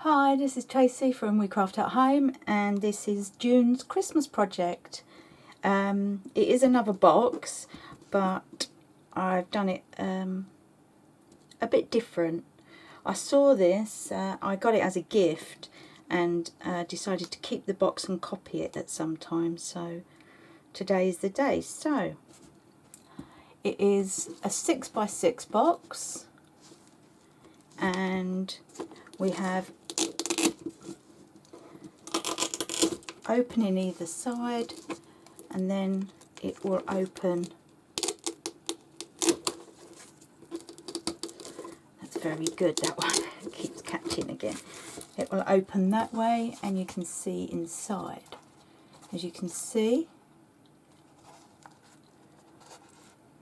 Hi, this is Tracy from We Craft at Home, and this is June's Christmas project. It is another box, but I've done it a bit different. I saw this, I got it as a gift, and decided to keep the box and copy it at some time, so today is the day. So it is a 6x6 box, and we have opening either side, and then it will open. That's very good, that one. It keeps catching again. It will open that way, and you can see inside. As you can see,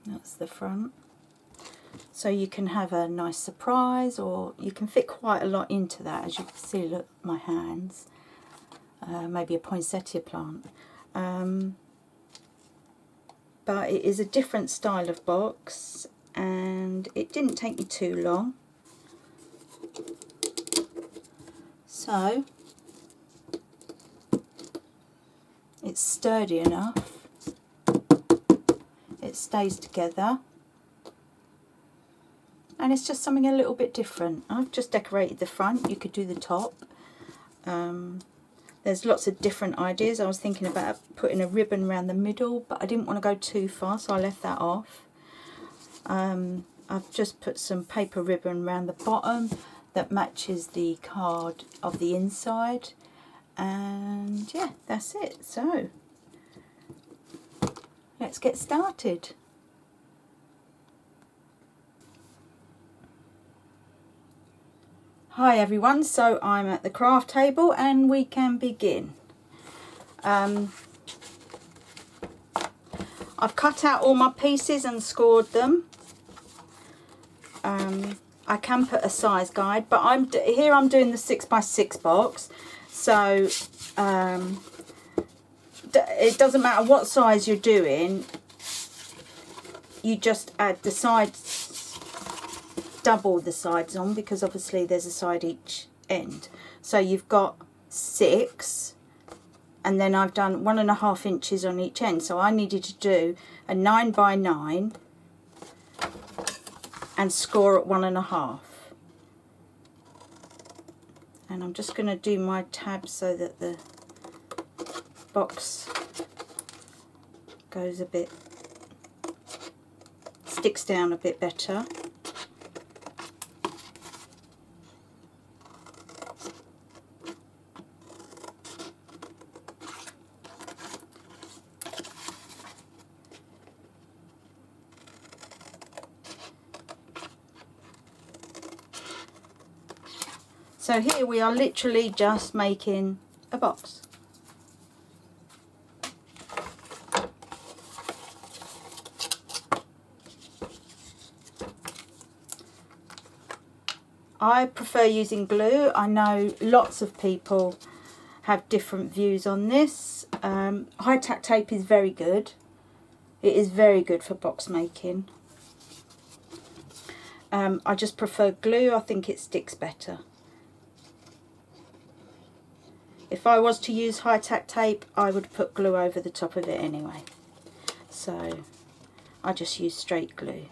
that's the front. So you can have a nice surprise, or you can fit quite a lot into that. As you can see, look, my hands. Maybe a poinsettia plant. But it is a different style of box, and it didn't take me too long. So it's sturdy enough, it stays together, and it's just something a little bit different. I've just decorated the front. You could do the top. There's lots of different ideas. I was thinking about putting a ribbon around the middle, but I didn't want to go too far, so I left that off. I've just put some paper ribbon around the bottom that matches the card of the inside, and yeah, that's it. So let's get started. Hi everyone, so I'm at the craft table and we can begin. I've cut out all my pieces and scored them. I can put a size guide, but I'm doing the 6x6 box, so it doesn't matter what size you're doing. You just add the sides, double the sides on, because obviously there's a side each end. So you've got 6, and then I've done 1.5 inches on each end. So I needed to do a 9x9 and score at 1.5. And I'm just going to do my tab so that the box goes a bit, sticks down a bit better. So here we are literally just making a box. I prefer using glue. I know lots of people have different views on this. High-tack tape is very good. It is very good for box making. I just prefer glue. I think it sticks better. If I was to use high-tack tape, I would put glue over the top of it anyway. So I just use straight glue.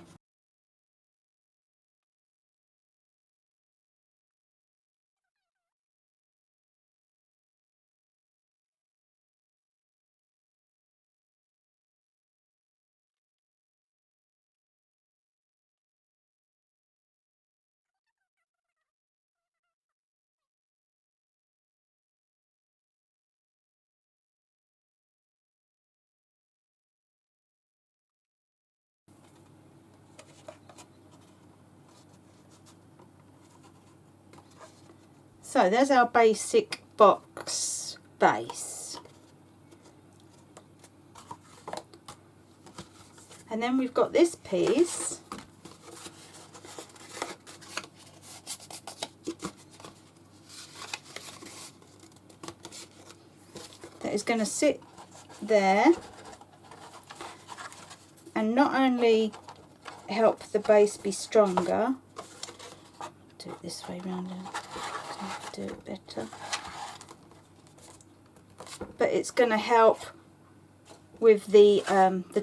So there's our basic box base. And then we've got this piece. That is going to sit there and not only help the base be stronger, do it this way round, I'll do it better. But it's going to help with the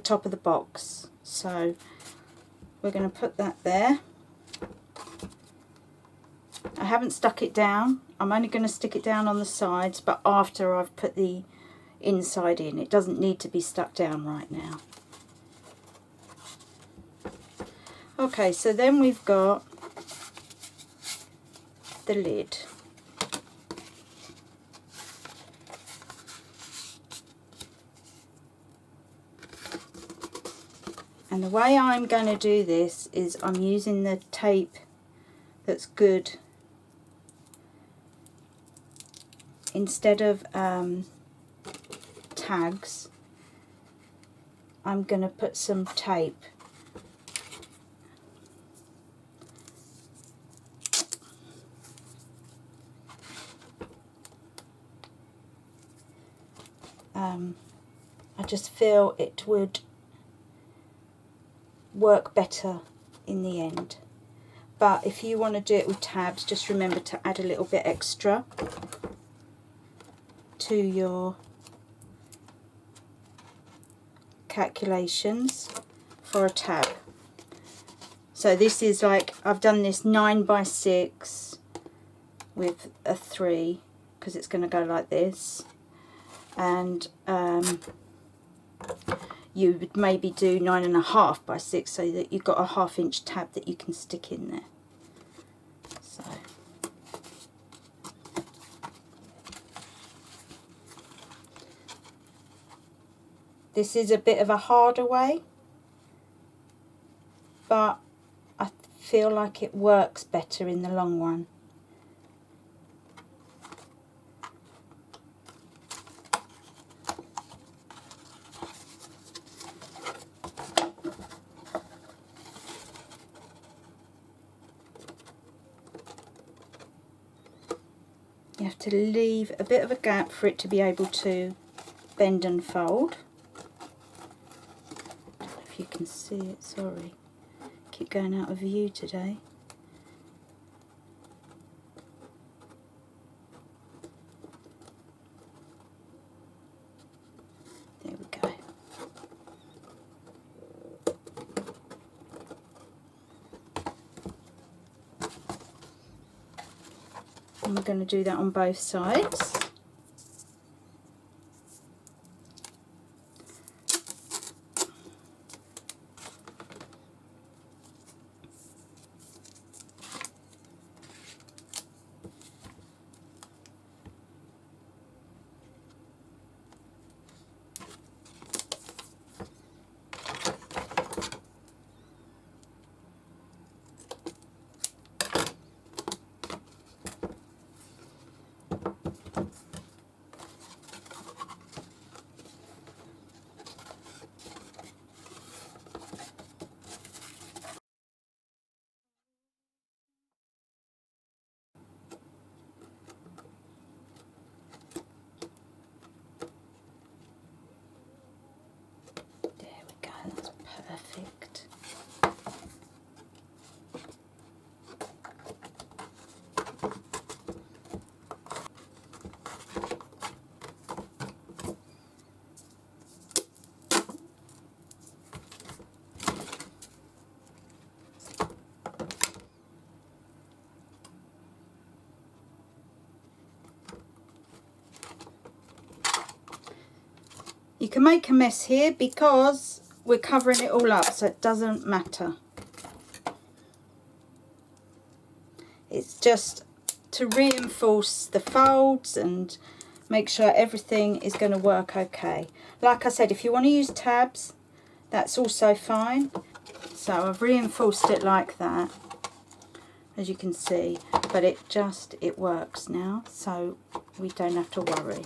top of the box. So we're going to put that there. I haven't stuck it down. I'm only going to stick it down on the sides, but after I've put the inside in. It doesn't need to be stuck down right now. Okay, so then we've got the lid. And the way I'm going to do this is I'm using the tape that's good. Instead of tags, I'm going to put some tape. I just feel it would work better in the end. But if you want to do it with tabs, just remember to add a little bit extra to your calculations for a tab. So this is like, I've done this 9 by 6 with a 3 because it's going to go like this, and you would maybe do 9.5 by 6 so that you've got a 1/2 inch tab that you can stick in there. So this is a bit of a harder way, but I feel like it works better in the long run. You have to leave a bit of a gap for it to be able to bend and fold. I don't know if you can see it, sorry. Keep going out of view today. There we go. And we're going to do that on both sides. That's perfect. You can make a mess here because we're covering it all up, so it doesn't matter. It's just to reinforce the folds and make sure everything is going to work okay. Like I said, if you want to use tabs, that's also fine. So I've reinforced it like that, as you can see, but it works now, so we don't have to worry.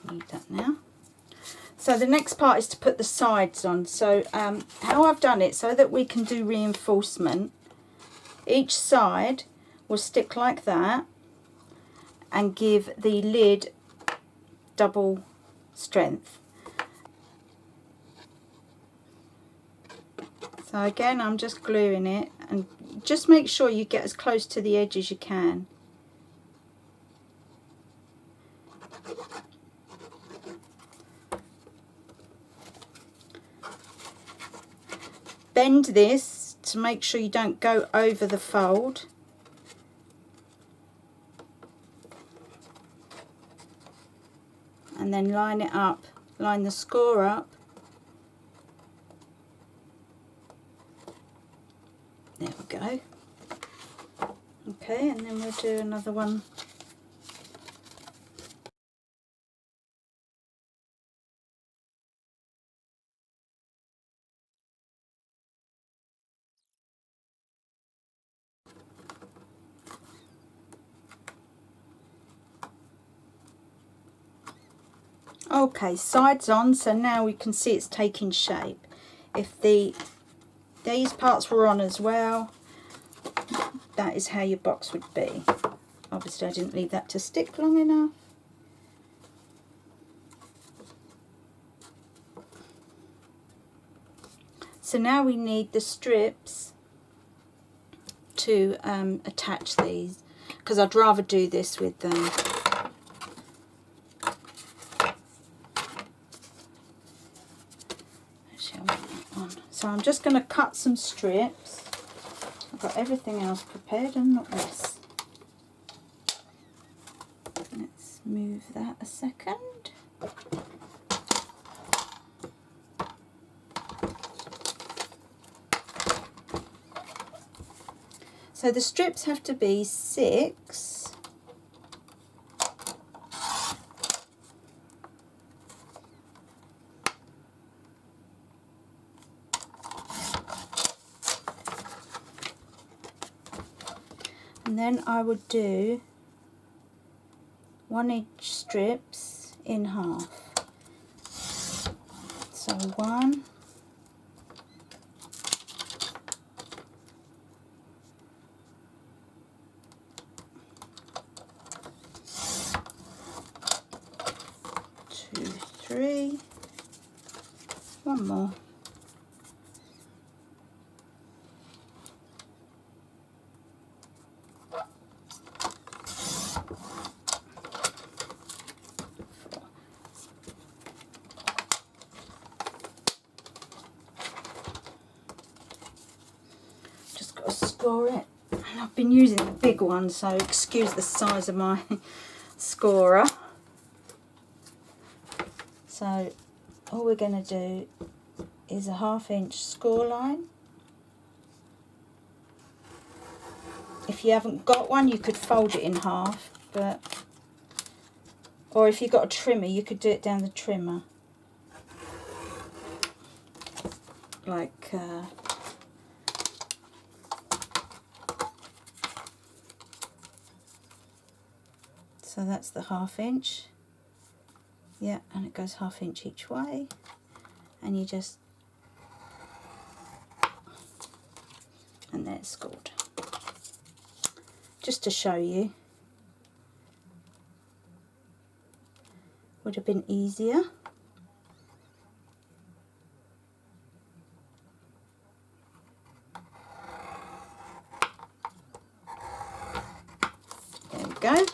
Need that now. So the next part is to put the sides on. So how I've done it, so that we can do reinforcement, each side will stick like that and give the lid double strength. So again, I'm just gluing it, and just make sure you get as close to the edge as you can. Bend this to make sure you don't go over the fold. And then line it up, line the score up. There we go. Okay, and then we'll do another one. Okay, sides on, so now we can see it's taking shape. If these parts were on as well, that is how your box would be. Obviously I didn't leave that to stick long enough. So now we need the strips to attach these, because I'd rather do this with them. So I'm just going to cut some strips. I've got everything else prepared and not this. Let's move that a second. So the strips have to be 6. And then I would do 1 inch strips in half. So 1, 2, 3, 1 more. Score it, and I've been using the big one, so excuse the size of my scorer. So all we're going to do is a 1/2 inch score line. If you haven't got one, you could fold it in half, or if you've got a trimmer, you could do it down the trimmer, like so that's the 1/2 inch, yeah, and it goes 1/2 inch each way, and you just, and there it's scored. Just to show you, would have been easier. There we go.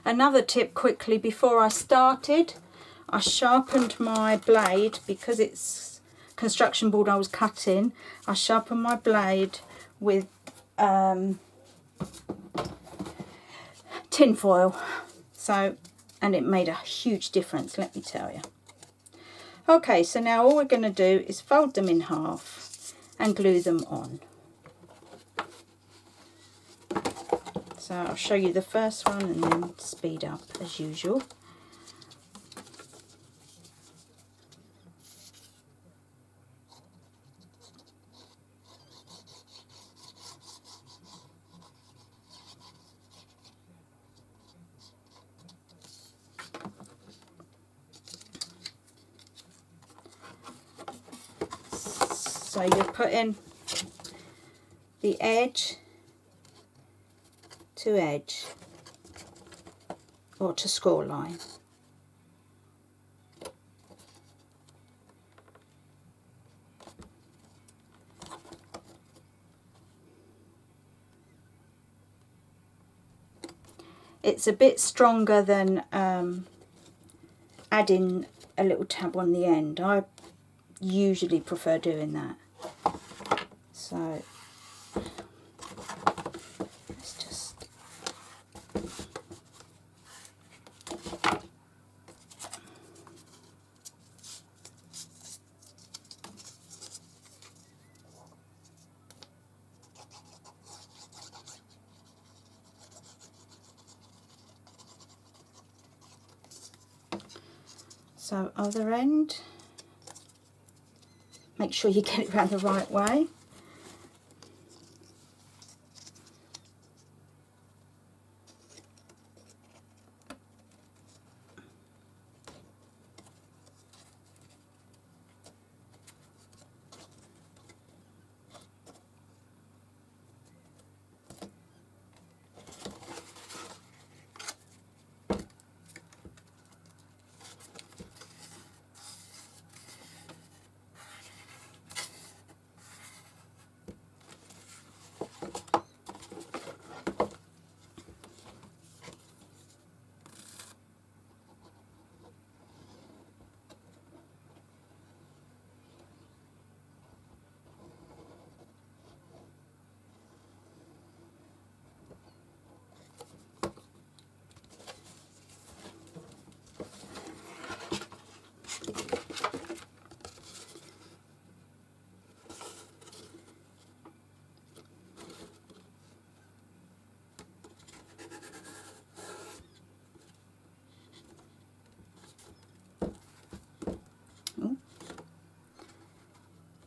Another tip quickly, before I started, I sharpened my blade, because it's construction board I was cutting. I sharpened my blade with tin foil, so, and it made a huge difference, let me tell you. Okay, so now all we're going to do is fold them in half and glue them on. So I'll show you the first one and then speed up as usual. So you're putting the edge to edge, or to score line. It's a bit stronger than adding a little tab on the end. I usually prefer doing that. So let's just so other end, make sure you get it around the right way.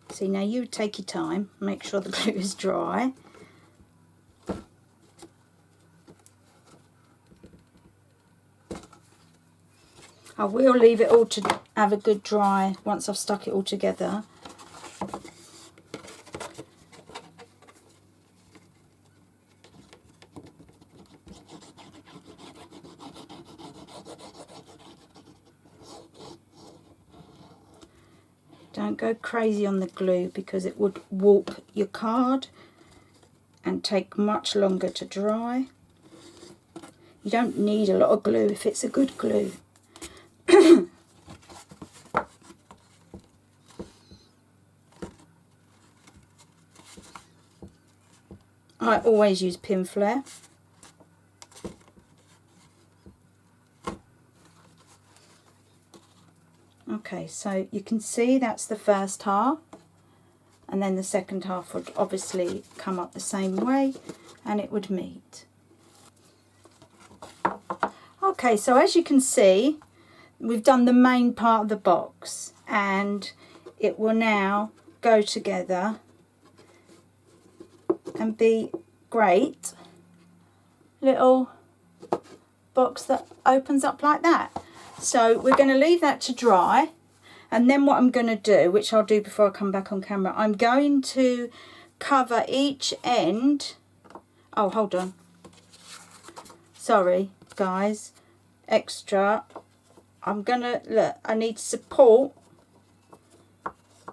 See, now you take your time, make sure the glue is dry. I will leave it all to have a good dry once I've stuck it all together. Don't go crazy on the glue because it would warp your card and take much longer to dry. You don't need a lot of glue if it's a good glue. I always use pin flare. Okay, so you can see that's the first half, and then the second half would obviously come up the same way and it would meet. Okay, so as you can see, we've done the main part of the box and it will now go together and be great little box that opens up like that. So we're going to leave that to dry, and then what I'm going to do, which I'll do before I come back on camera, I'm going to cover each end. Oh, hold on. Sorry, guys. Extra. I'm going to, look, I need support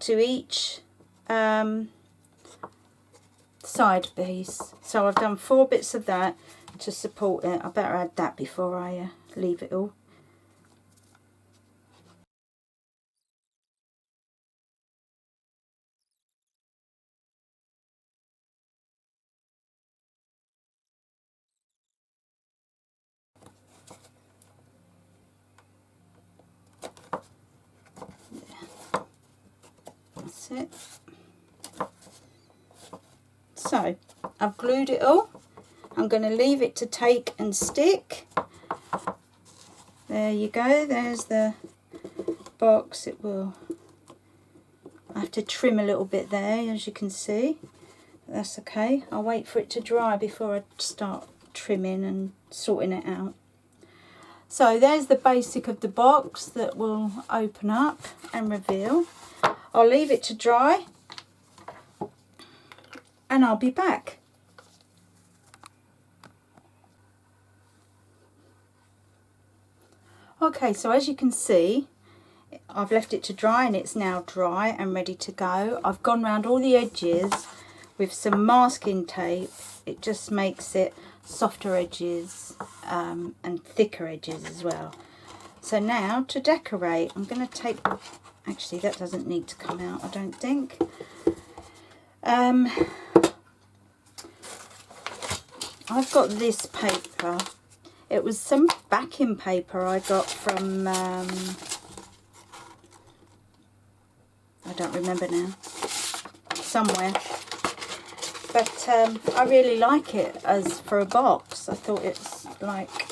to each side piece. So I've done 4 bits of that to support it. I better add that before I leave it all. That's it. So I've glued it all. I'm going to leave it to take and stick. There you go, there's the box. It will, I have to trim a little bit there, as you can see. That's okay. I'll wait for it to dry before I start trimming and sorting it out. So there's the basic of the box that will open up and reveal. I'll leave it to dry. and I'll be back. Okay, so as you can see, I've left it to dry and it's now dry and ready to go. I've gone round all the edges with some masking tape. It just makes it softer edges and thicker edges as well. So now to decorate, I'm going to take, actually that doesn't need to come out I don't think. I've got this paper. It was some backing paper I got from, I don't remember now, somewhere. But I really like it as for a box. I thought it's like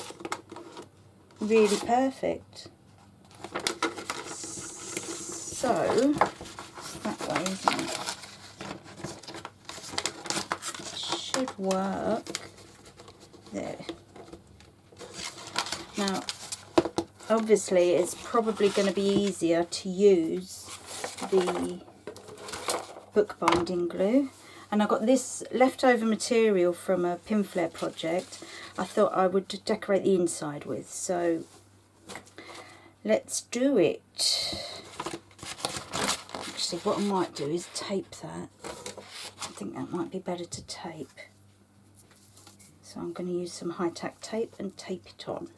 really perfect. So, it's that way, isn't it? It should work. There. Now, obviously it's probably going to be easier to use the bookbinding glue. And I got this leftover material from a pin flare project I thought I would decorate the inside with. So let's do it. Actually, what I might do is tape that. I think that might be better to tape. So I'm going to use some high-tack tape and tape it on.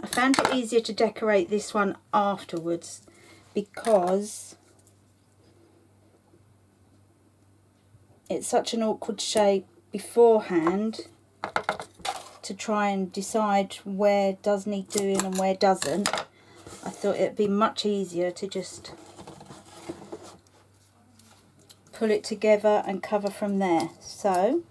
I found it easier to decorate this one afterwards because it's such an awkward shape beforehand to try and decide where does need doing and where doesn't. I thought it'd be much easier to just pull it together and cover from there. So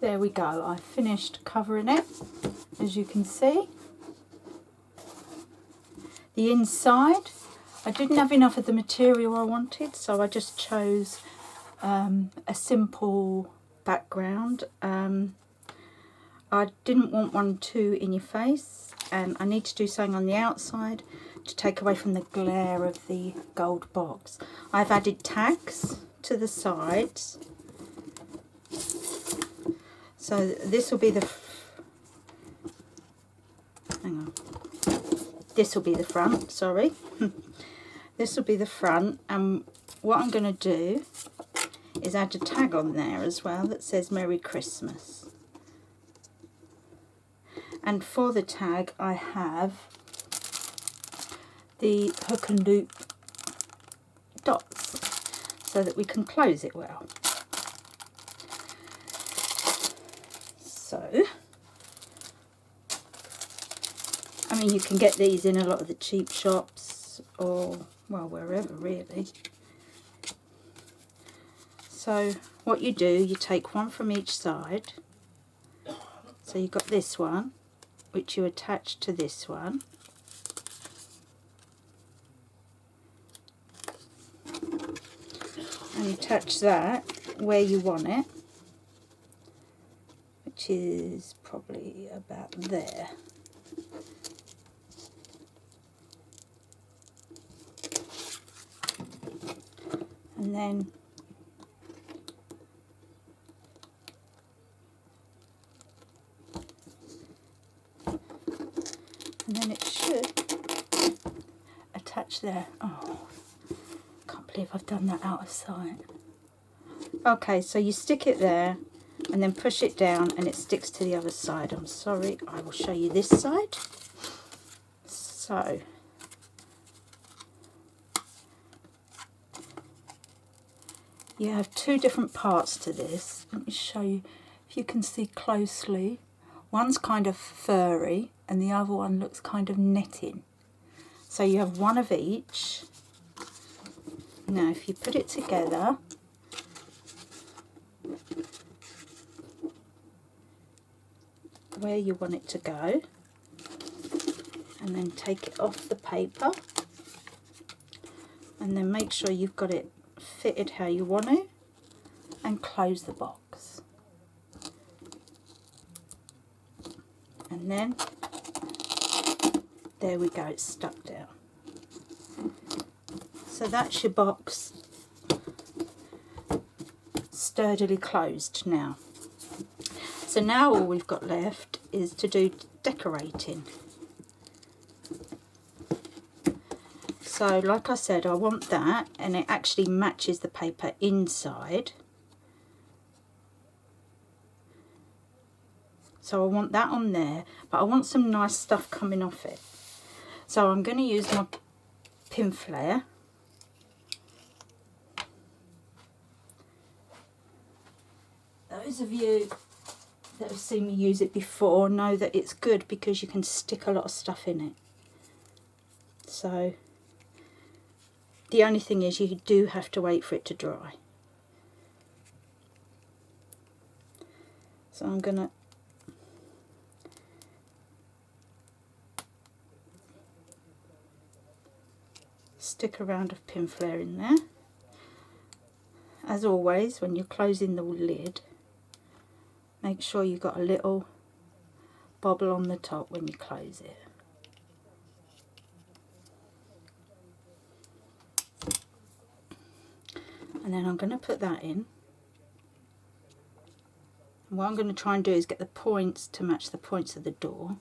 there we go. I finished covering it, as you can see. The inside, I didn't have enough of the material I wanted, so I just chose a simple background. I didn't want one too in your face, and I need to do something on the outside to take away from the glare of the gold box. I've added tags to the sides. So this will be the, hang on, this will be the front, sorry. This will be the front, and what I'm going to do is add a tag on there as well that says Merry Christmas. And for the tag I have the hook and loop dots so that we can close it well. So, I mean, you can get these in a lot of the cheap shops or, well, wherever really. So what you do, you take one from each side. So you've got this one, which you attach to this one. And you attach that where you want it, which is probably about there. And then it should attach there. Oh, can't believe I've done that out of sight. Okay, so you stick it there and then push it down and it sticks to the other side. I'm sorry, I will show you this side. So you have two different parts to this. Let me show you if you can see closely. One's kind of furry and the other one looks kind of netting. So you have one of each. Now if you put it together, where you want it to go, and then take it off the paper, and then make sure you've got it fitted how you want it, and close the box. And then there we go, it's stuck down. So that's your box sturdily closed now. So now all we've got left is to do decorating. So like I said, I want that, and it actually matches the paper inside. So I want that on there, but I want some nice stuff coming off it. So I'm going to use my pin flare. Those of you that have seen me use it before know that it's good because you can stick a lot of stuff in it. So the only thing is you do have to wait for it to dry. So I'm going to stick a round of pin flare in there. As always, when you're closing the lid, make sure you've got a little bobble on the top when you close it. And then I'm going to put that in. And what I'm going to try and do is get the points to match the points of the door.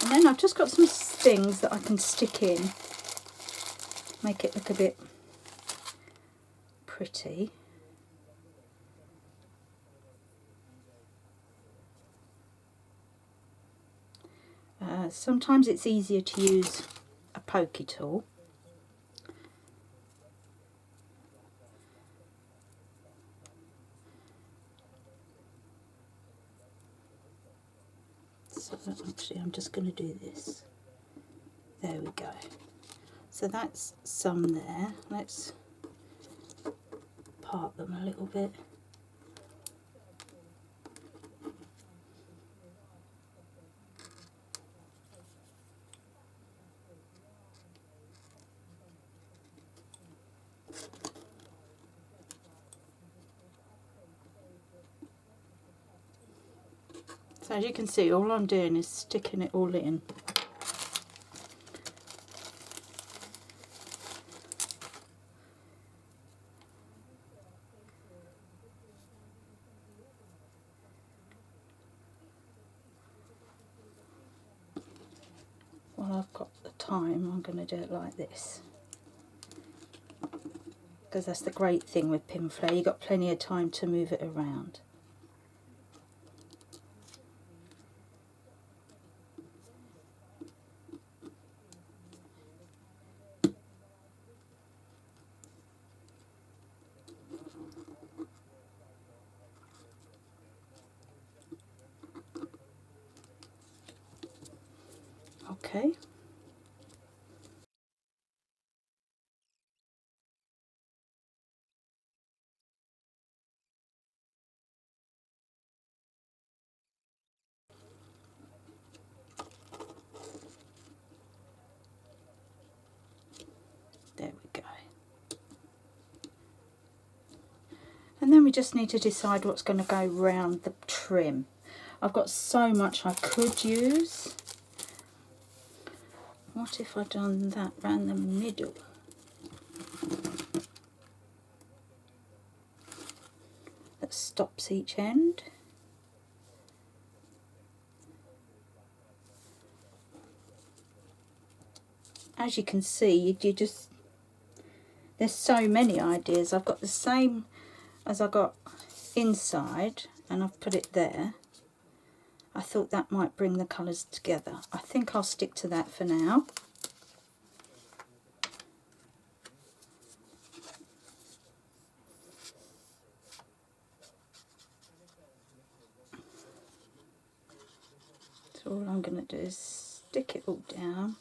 And then I've just got some stings that I can stick in, make it look a bit pretty. Sometimes it's easier to use a pokey tool. So actually I'm just going to do this. There we go. So that's some there. Let's part them a little bit. So as you can see, all I'm doing is sticking it all in. While I've got the time, I'm going to do it like this. Because that's the great thing with pin flare, you've got plenty of time to move it around. Okay. There we go. And then we just need to decide what's going to go round the trim. I've got so much I could use. What if I'd done that round the middle? That stops each end. As you can see, you just, there's so many ideas. I've got the same as I got inside, and I've put it there. I thought that might bring the colours together. I think I'll stick to that for now. So all I'm going to do is stick it all down.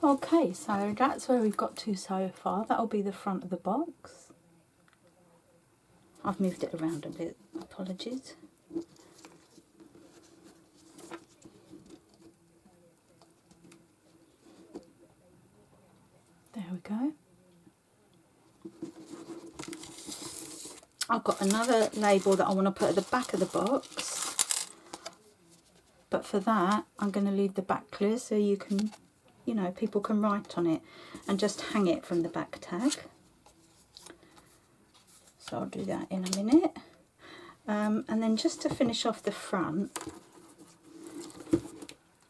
Okay, so that's where we've got to so far. That'll be the front of the box. I've moved it around a bit, apologies. There we go. I've got another label that I want to put at the back of the box, but for that I'm going to leave the back clear so you can, you know, people can write on it and just hang it from the back tag. So I'll do that in a minute. And then just to finish off the front,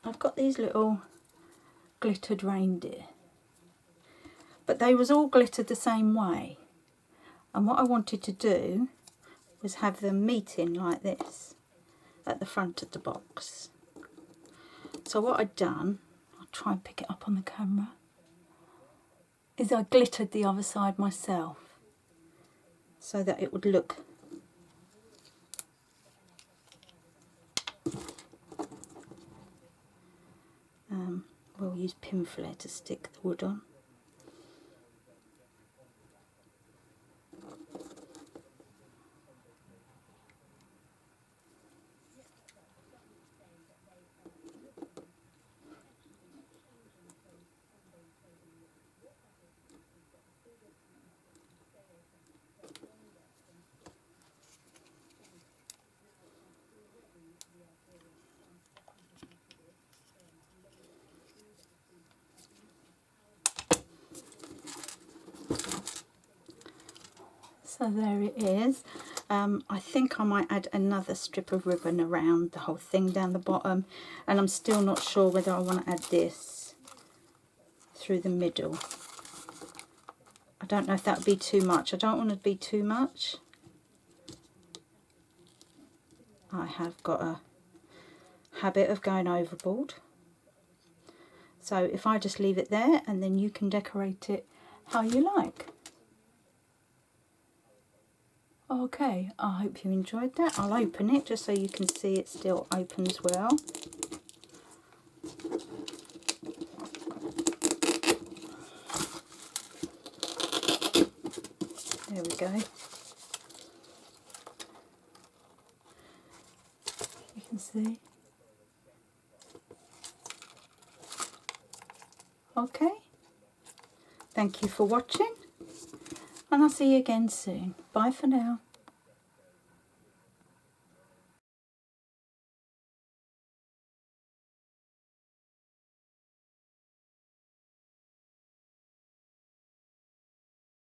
I've got these little glittered reindeer, but they was all glittered the same way, and what I wanted to do was have them meeting like this at the front of the box. So what I'd done, I'll try and pick it up on the camera, is I glittered the other side myself so that it would look we'll use pin flare to stick the wood on. So there it is. I think I might add another strip of ribbon around the whole thing down the bottom, and I'm still not sure whether I want to add this through the middle. I don't know if that would be too much. I don't want it to be too much. I have got a habit of going overboard. So if I just leave it there, and then you can decorate it how you like. Okay, I hope you enjoyed that. I'll open it just so you can see it still opens well. There we go. You can see. Okay. Thank you for watching, and I'll see you again soon. Bye for now.